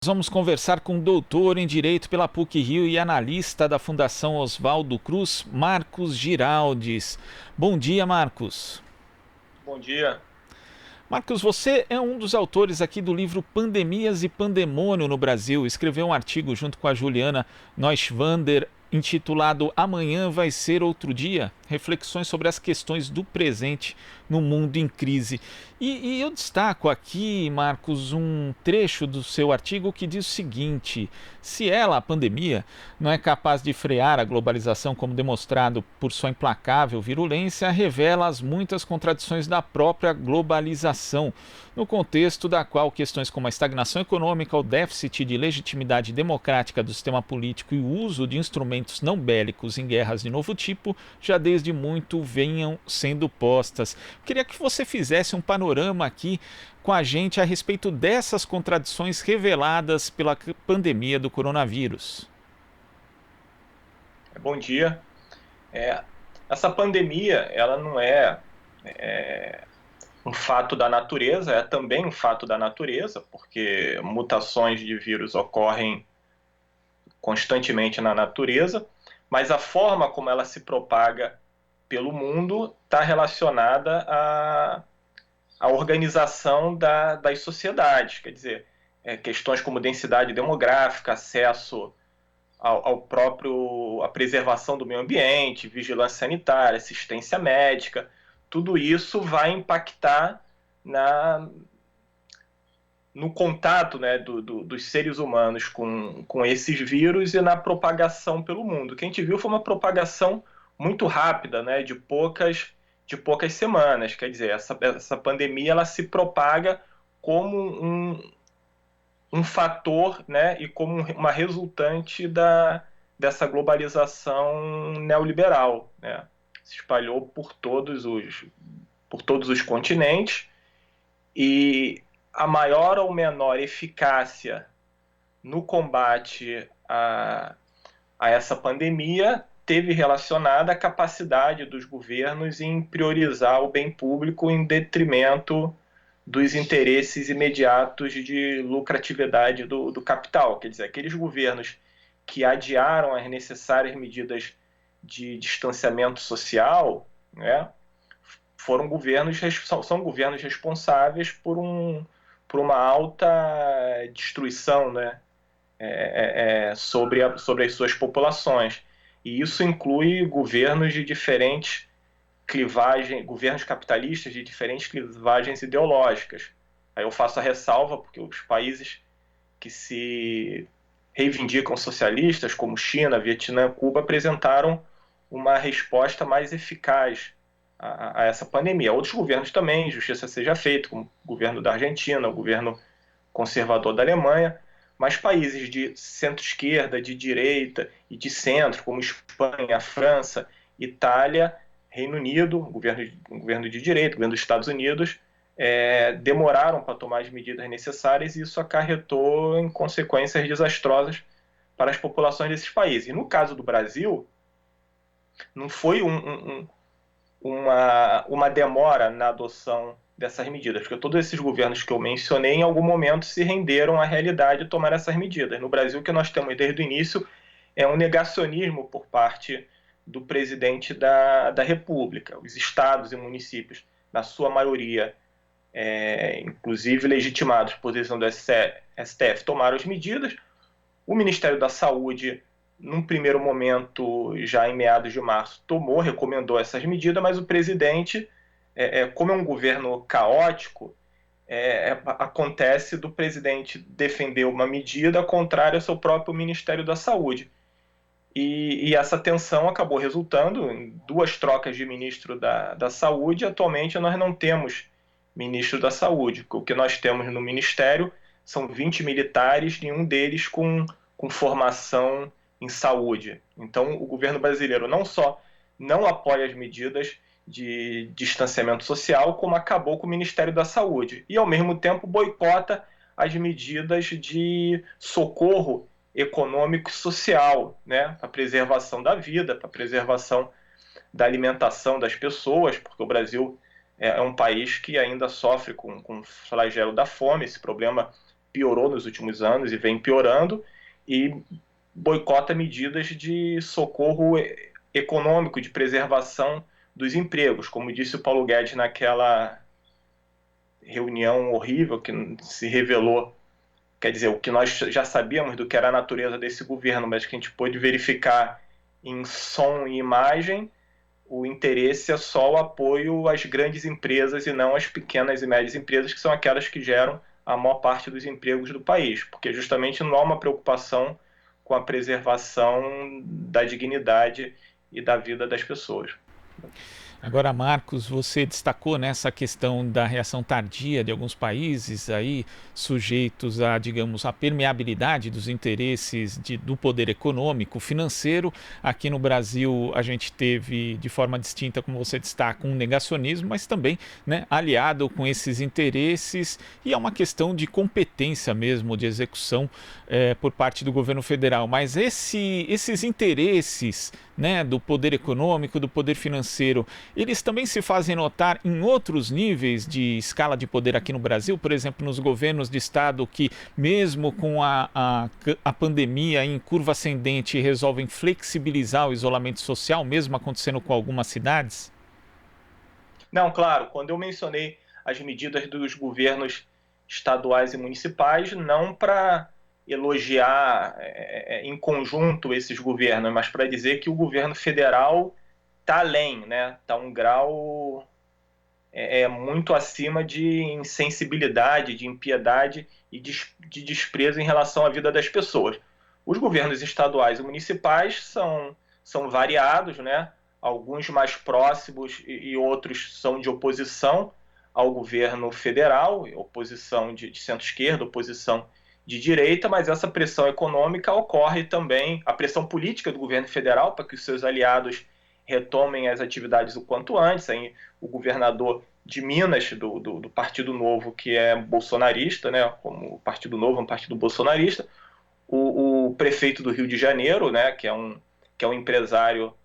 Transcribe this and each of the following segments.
Vamos conversar com o doutor em Direito pela PUC-Rio e analista da Fundação Oswaldo Cruz, Marcos Giraldes. Bom dia, Marcos. Bom dia. Marcos, você é um dos autores aqui do livro Pandemias e Pandemônio no Brasil. Escreveu um artigo junto com a Juliana Neuschwander intitulado Amanhã vai ser outro dia? Reflexões sobre as questões do presente no mundo em crise. E eu destaco aqui, Marcos, um trecho do seu artigo que diz o seguinte: se ela, a pandemia, não é capaz de frear a globalização como demonstrado por sua implacável virulência, revela as muitas contradições da própria globalização, no contexto da qual questões como a estagnação econômica, o déficit de legitimidade democrática do sistema político e o uso de instrumentos não bélicos em guerras de novo tipo já desde muito venham sendo postas. Queria que você fizesse um panorama aqui com a gente a respeito dessas contradições reveladas pela pandemia do coronavírus. Bom dia. É, Essa pandemia, ela não é um fato da natureza, é também um fato da natureza, porque mutações de vírus ocorrem constantemente na natureza, mas a forma como ela se propaga pelo mundo está relacionada à organização das sociedades, quer dizer, questões como densidade demográfica, acesso ao próprio a preservação do meio ambiente, vigilância sanitária, assistência médica, tudo isso vai impactar na, no contato, né, dos seres humanos com esses vírus e na propagação pelo mundo. O que a gente viu foi uma propagação muito rápida, né, de poucas semanas. Quer dizer, essa pandemia ela se propaga como um fator, né, e como uma resultante dessa globalização neoliberal, né? Se espalhou por todos os continentes e a maior ou menor eficácia no combate a essa pandemia teve relacionada à capacidade dos governos em priorizar o bem público em detrimento dos interesses imediatos de lucratividade do capital. Quer dizer, aqueles governos que adiaram as necessárias medidas de distanciamento social, né, são governos responsáveis por uma alta destruição, né, sobre as suas populações. E isso inclui governos de diferentes clivagens, governos capitalistas de diferentes clivagens ideológicas. Aí eu faço a ressalva porque os países que se reivindicam socialistas, como China, Vietnã, Cuba, apresentaram uma resposta mais eficaz a essa pandemia. Outros governos também, justiça seja feita, como o governo da Argentina, o governo conservador da Alemanha, mas países de centro-esquerda, de direita e de centro, como Espanha, França, Itália, Reino Unido, governo de direita, governo dos Estados Unidos, demoraram para tomar as medidas necessárias e isso acarretou em consequências desastrosas para as populações desses países. E no caso do Brasil, não foi uma demora na adoção dessas medidas, porque todos esses governos que eu mencionei, em algum momento, se renderam à realidade de tomar essas medidas. No Brasil, o que nós temos desde o início é um negacionismo por parte do presidente da República. Os estados e municípios, na sua maioria, inclusive legitimados por decisão do STF, tomaram as medidas. O Ministério da Saúde, num primeiro momento, já em meados de março, recomendou essas medidas, mas o presidente, como é um governo caótico, acontece do presidente defender uma medida contrária ao seu próprio Ministério da Saúde. E essa tensão acabou resultando em duas trocas de ministro da Saúde. Atualmente nós não temos ministro da Saúde. O que nós temos no Ministério são 20 militares, nenhum deles com formação em saúde. Então o governo brasileiro não só não apoia as medidas de distanciamento social, como acabou com o Ministério da Saúde. E ao mesmo tempo boicota as medidas de socorro econômico e social, né, para a preservação da vida, para a preservação da alimentação das pessoas, porque o Brasil é um país que ainda sofre com o flagelo da fome. Esse problema piorou nos últimos anos e vem piorando, e boicota medidas de socorro econômico, de preservação dos empregos. Como disse o Paulo Guedes naquela reunião horrível que se revelou, quer dizer, o que nós já sabíamos do que era a natureza desse governo, mas que a gente pôde verificar em som e imagem, o interesse é só o apoio às grandes empresas e não às pequenas e médias empresas, que são aquelas que geram a maior parte dos empregos do país, porque justamente não há uma preocupação com a preservação da dignidade e da vida das pessoas. Agora, Marcos, você destacou nessa questão da reação tardia de alguns países aí sujeitos a, digamos, a permeabilidade dos interesses do poder econômico, financeiro. Aqui no Brasil a gente teve de forma distinta, como você destaca, um negacionismo, mas também, né, aliado com esses interesses, e é uma questão de competência mesmo, de execução por parte do governo federal. Mas esses interesses, né, do poder econômico, do poder financeiro, eles também se fazem notar em outros níveis de escala de poder aqui no Brasil, por exemplo, nos governos de estado que, mesmo com a pandemia em curva ascendente, resolvem flexibilizar o isolamento social, mesmo acontecendo com algumas cidades? Não, claro, quando eu mencionei as medidas dos governos estaduais e municipais, não para elogiar em conjunto esses governos, mas para dizer que o governo federal está além, né? Está um grau muito acima de insensibilidade, de impiedade e de desprezo em relação à vida das pessoas. Os governos estaduais e municipais são variados, né? Alguns mais próximos e outros são de oposição ao governo federal, oposição de centro-esquerda, oposição de direita, mas essa pressão econômica ocorre também, a pressão política do governo federal para que os seus aliados retomem as atividades o quanto antes. Aí, o governador de Minas, do Partido Novo, que é bolsonarista, né, como o Partido Novo é um partido bolsonarista, o prefeito do Rio de Janeiro, né, que é um empresário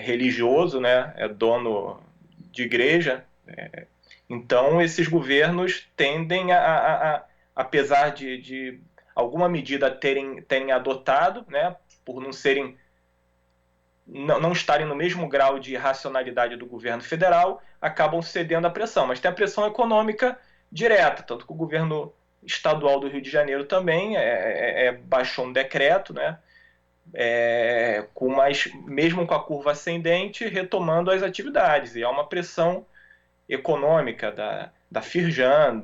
religioso, né, é dono de igreja. Então, esses governos tendem apesar de alguma medida terem adotado, né, por não estarem no mesmo grau de racionalidade do governo federal, acabam cedendo à pressão. Mas tem a pressão econômica direta, tanto que o governo estadual do Rio de Janeiro também baixou um decreto, né, mesmo com a curva ascendente, retomando as atividades. E há uma pressão econômica da Firjan,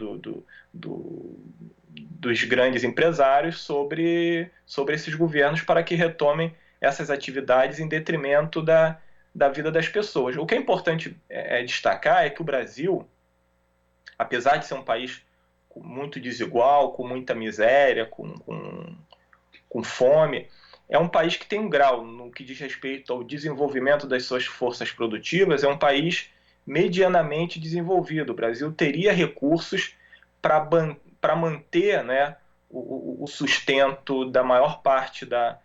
dos grandes empresários sobre esses governos para que retomem essas atividades em detrimento da vida das pessoas. O que é importante destacar é que o Brasil, apesar de ser um país muito desigual, com muita miséria, com fome, é um país que tem um grau, no que diz respeito ao desenvolvimento das suas forças produtivas, é um país medianamente desenvolvido. O Brasil teria recursos para manter, né, o sustento da maior parte da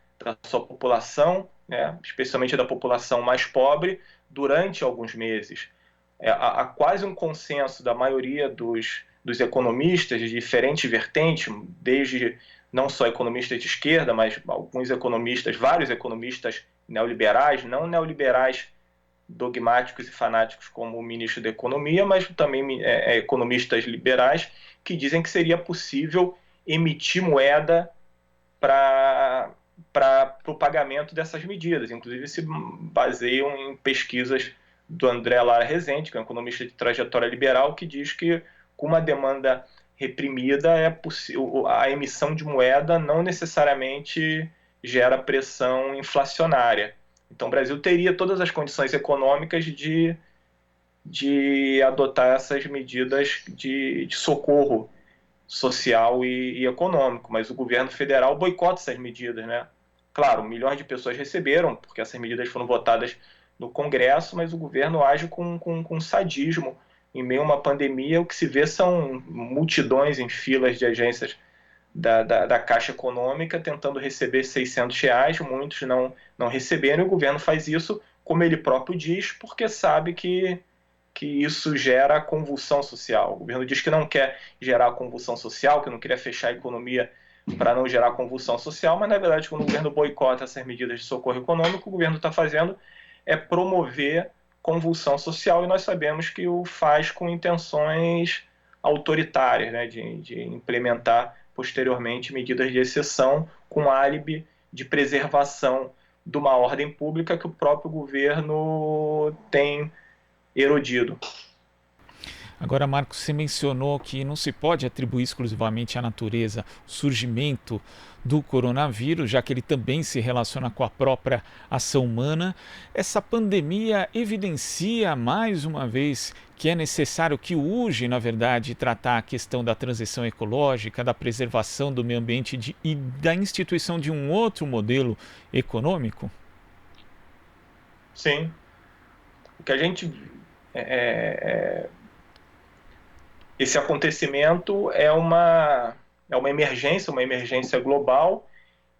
sua população, né, especialmente da população mais pobre, durante alguns meses. Há quase um consenso da maioria dos economistas de diferentes vertentes, desde não só economistas de esquerda, mas vários economistas neoliberais, não neoliberais dogmáticos e fanáticos como o ministro da Economia, mas também economistas liberais que dizem que seria possível emitir moeda para o pagamento dessas medidas. Inclusive se baseiam em pesquisas do André Lara Rezende, que é um economista de trajetória liberal, que diz que com uma demanda reprimida a emissão de moeda não necessariamente gera pressão inflacionária. Então o Brasil teria todas as condições econômicas de adotar essas medidas de socorro social e econômico, mas o governo federal boicota essas medidas, né? Claro, milhões de pessoas receberam, porque essas medidas foram votadas no Congresso, mas o governo age com sadismo. Em meio a uma pandemia, o que se vê são multidões em filas de agências da Caixa Econômica tentando receber R$ 600, muitos não receberam, e o governo faz isso, como ele próprio diz, porque sabe que que isso gera convulsão social. O governo diz que não quer gerar convulsão social, que não queria fechar a economia para não gerar convulsão social, mas na verdade quando o governo boicota essas medidas de socorro econômico, o governo está fazendo é promover convulsão social, e nós sabemos que o faz com intenções autoritárias, né, de implementar posteriormente medidas de exceção com álibi de preservação de uma ordem pública que o próprio governo tem erodido. Agora, Marcos, você mencionou que não se pode atribuir exclusivamente à natureza o surgimento do coronavírus, já que ele também se relaciona com a própria ação humana. Essa pandemia evidencia mais uma vez que é necessário, que urge, na verdade, tratar a questão da transição ecológica, da preservação do meio ambiente e da instituição de um outro modelo econômico? Sim. O que a gente esse acontecimento é uma emergência global,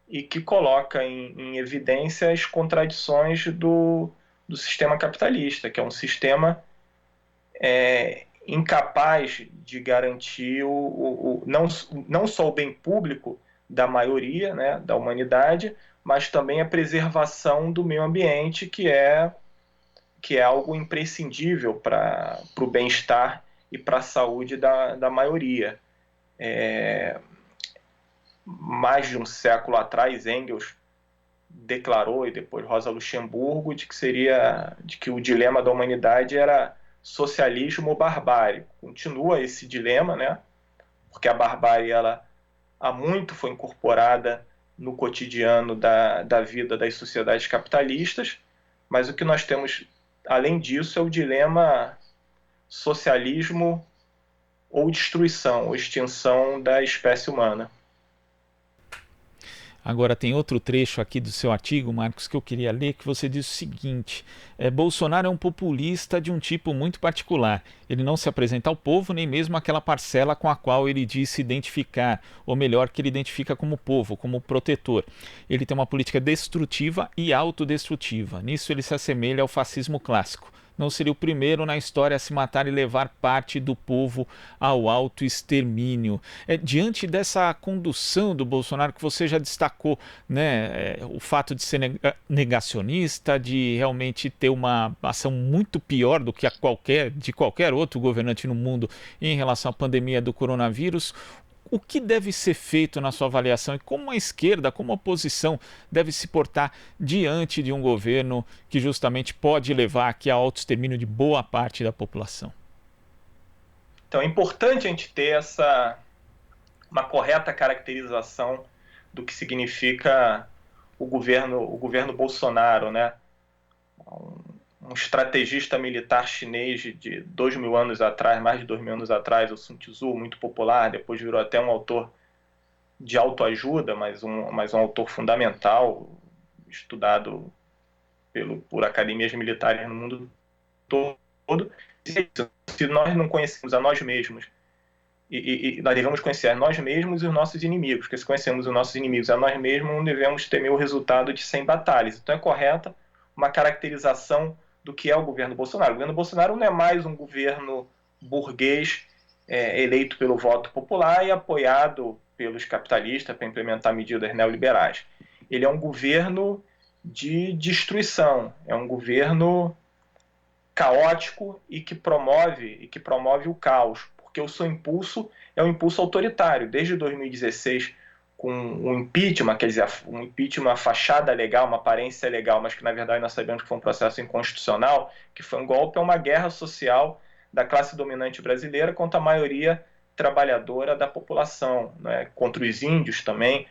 e que coloca em evidência as contradições do sistema capitalista, que é um sistema incapaz de garantir não só o bem público da maioria, né, da humanidade, mas também a preservação do meio ambiente, que é algo imprescindível para o bem-estar e para a saúde da maioria. Mais de um século atrás, Engels declarou, e depois Rosa Luxemburgo, de que o dilema da humanidade era socialismo ou barbárie. Continua esse dilema, né? Porque a barbárie, ela há muito foi incorporada no cotidiano da vida das sociedades capitalistas, mas o que nós temos, além disso, é o dilema socialismo ou destruição, ou extinção da espécie humana. Agora, tem outro trecho aqui do seu artigo, Marcos, que eu queria ler, que você diz o seguinte: Bolsonaro é um populista de um tipo muito particular. Ele não se apresenta ao povo, nem mesmo àquela parcela com a qual ele diz se identificar, ou melhor, que ele identifica como povo, como protetor. Ele tem uma política destrutiva e autodestrutiva. Nisso ele se assemelha ao fascismo clássico. Não seria o primeiro na história a se matar e levar parte do povo ao autoextermínio. Diante dessa condução do Bolsonaro, que você já destacou, né, o fato de ser negacionista, de realmente ter uma ação muito pior do que de qualquer outro governante no mundo em relação à pandemia do coronavírus, o que deve ser feito na sua avaliação, e como a esquerda, como a oposição, deve se portar diante de um governo que justamente pode levar aqui ao autoextermínio de boa parte da população? Então é importante a gente ter uma correta caracterização do que significa o governo Bolsonaro, né? Um estrategista militar chinês de 2.000 anos atrás, mais de 2.000 anos atrás, o Sun Tzu, muito popular, depois virou até um autor de autoajuda, mas um autor fundamental, estudado por academias militares no mundo todo. Se nós não conhecemos a nós mesmos, e nós devemos conhecer a nós mesmos e os nossos inimigos, porque se conhecemos os nossos inimigos a nós mesmos, não devemos temer o resultado de 100 batalhas. Então é correta uma caracterização do que é o governo Bolsonaro. O governo Bolsonaro não é mais um governo burguês eleito pelo voto popular e apoiado pelos capitalistas para implementar medidas neoliberais. Ele é um governo de destruição, é um governo caótico e que promove o caos, porque o seu impulso é um impulso autoritário. Desde 2016, com o impeachment, quer dizer, um impeachment, uma fachada legal, uma aparência legal, mas que na verdade nós sabemos que foi um processo inconstitucional, que foi um golpe, é uma guerra social da classe dominante brasileira contra a maioria trabalhadora da população, né? Contra os índios também,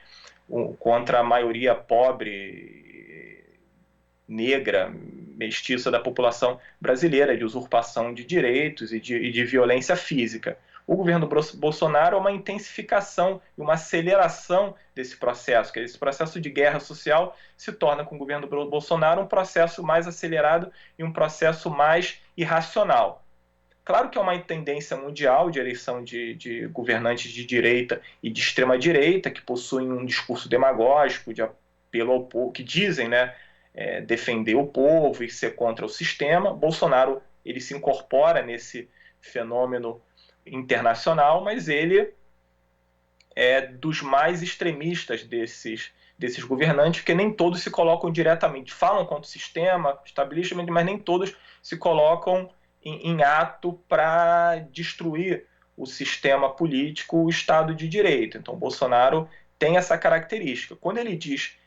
contra a maioria pobre, negra, mestiça da população brasileira, de usurpação de direitos e de violência física. O governo Bolsonaro é uma intensificação e uma aceleração desse processo, que esse processo de guerra social se torna, com o governo Bolsonaro, um processo mais acelerado e um processo mais irracional. Claro que é uma tendência mundial de eleição de governantes de direita e de extrema-direita, que possuem um discurso demagógico, de apelo ao povo, que dizem, né, defender o povo e ser contra o sistema. Bolsonaro ele se incorpora nesse fenômeno internacional, mas ele é dos mais extremistas desses governantes, porque nem todos se colocam diretamente, falam contra o sistema, establishment, mas nem todos se colocam em ato para destruir o sistema político, o Estado de Direito. Então, Bolsonaro tem essa característica. Quando ele diz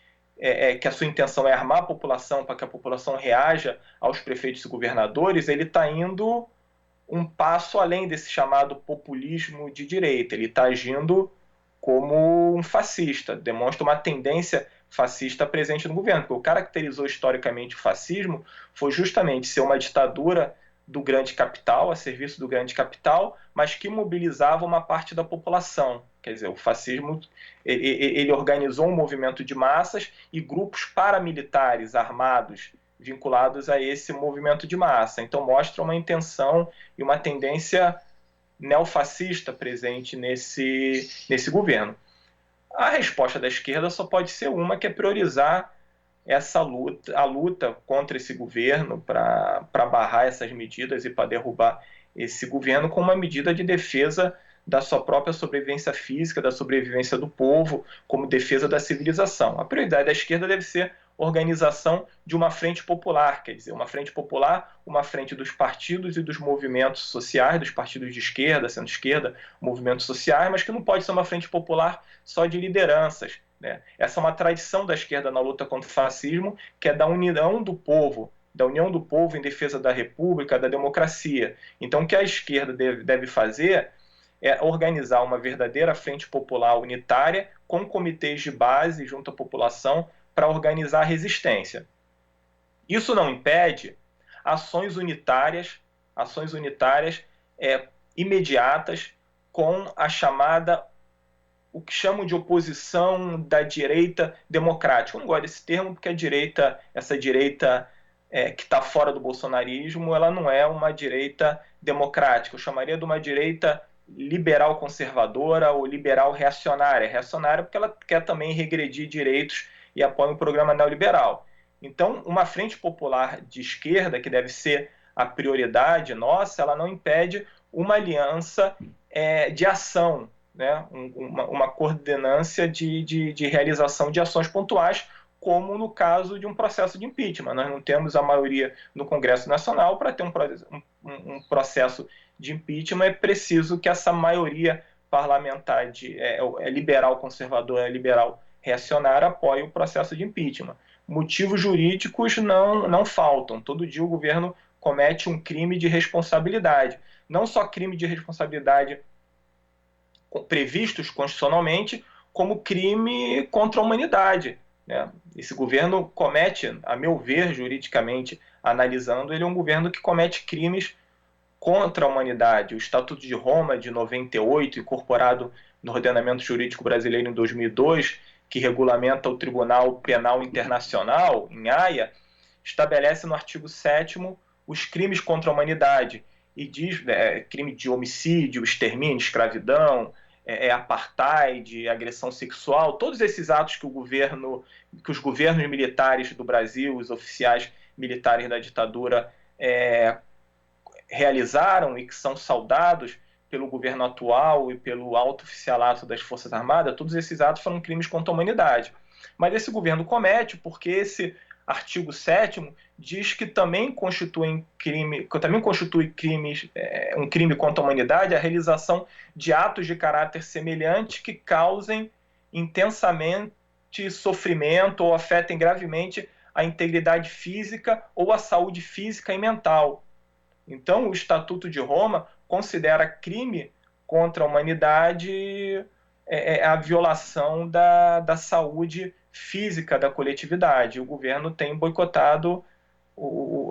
que a sua intenção é armar a população para que a população reaja aos prefeitos e governadores, ele está indo um passo além desse chamado populismo de direita. Ele está agindo como um fascista, demonstra uma tendência fascista presente no governo, porque o que caracterizou historicamente o fascismo foi justamente ser uma ditadura do grande capital, a serviço do grande capital, mas que mobilizava uma parte da população. Quer dizer, o fascismo ele organizou um movimento de massas e grupos paramilitares armados vinculados a esse movimento de massa. Então mostra uma intenção e uma tendência neofascista presente nesse governo. A resposta da esquerda só pode ser uma, que é priorizar a luta contra esse governo para barrar essas medidas e para derrubar esse governo com uma medida de defesa da sua própria sobrevivência física, da sobrevivência do povo, como defesa da civilização. A prioridade da esquerda deve ser organização de uma frente popular, quer dizer, uma frente popular, uma frente dos partidos e dos movimentos sociais, dos partidos de esquerda, centro-esquerda, movimentos sociais, mas que não pode ser uma frente popular só de lideranças, né? Essa é uma tradição da esquerda na luta contra o fascismo, que é da união do povo em defesa da república, da democracia. Então, o que a esquerda deve fazer é organizar uma verdadeira frente popular unitária com comitês de base junto à população para organizar a resistência. Isso não impede ações unitárias imediatas com a chamada, o que chamam de oposição da direita democrática. Eu não gosto desse termo porque essa direita que está fora do bolsonarismo, ela não é uma direita democrática. Eu chamaria de uma direita liberal conservadora ou liberal reacionária. Reacionária porque ela quer também regredir direitos e apoia um programa neoliberal. Então, uma frente popular de esquerda, que deve ser a prioridade nossa, ela não impede uma aliança de ação, né? Uma coordenância de realização de ações pontuais, como no caso de um processo de impeachment. Nós não temos a maioria no Congresso Nacional. Para ter um processo de impeachment, é preciso que essa maioria parlamentar liberal conservadora, liberal reacionária, apoie o processo de impeachment. Motivos jurídicos não faltam. Todo dia o governo comete um crime de responsabilidade. Não só crime de responsabilidade previstos constitucionalmente, como crime contra a humanidade, né? Esse governo comete, a meu ver, juridicamente analisando, ele é um governo que comete crimes contra a humanidade. O Estatuto de Roma, de 98, incorporado no ordenamento jurídico brasileiro em 2002, que regulamenta o Tribunal Penal Internacional, em Haia, estabelece no artigo 7º os crimes contra a humanidade e diz crime de homicídio, extermínio, escravidão, apartheid, agressão sexual, todos esses atos que os governos militares do Brasil, os oficiais militares da ditadura realizaram e que são saudados pelo governo atual e pelo alto oficialato das Forças Armadas, todos esses atos foram crimes contra a humanidade. Mas esse governo comete porque esse artigo 7º diz que também constitui um crime contra a humanidade a realização de atos de caráter semelhante que causem intensamente sofrimento ou afetem gravemente a integridade física ou a saúde física e mental. Então, o Estatuto de Roma considera crime contra a humanidade a violação da saúde física da coletividade. O governo tem boicotado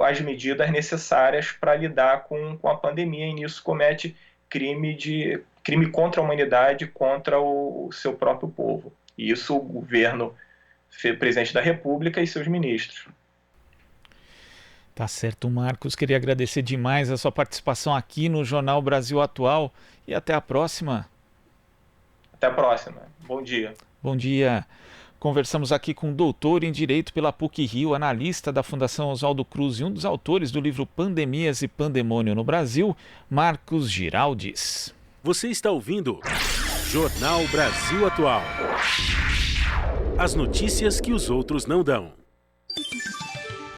as medidas necessárias para lidar com a pandemia e nisso comete crime contra a humanidade, contra o seu próprio povo. E isso o governo, o presidente da República e seus ministros. Tá certo, Marcos. Queria agradecer demais a sua participação aqui no Jornal Brasil Atual e até a próxima. Até a próxima. Bom dia. Bom dia. Conversamos aqui com o doutor em Direito pela PUC-Rio, analista da Fundação Oswaldo Cruz e um dos autores do livro Pandemias e Pandemônio no Brasil, Marcos Giraldes. Você está ouvindo Jornal Brasil Atual. As notícias que os outros não dão.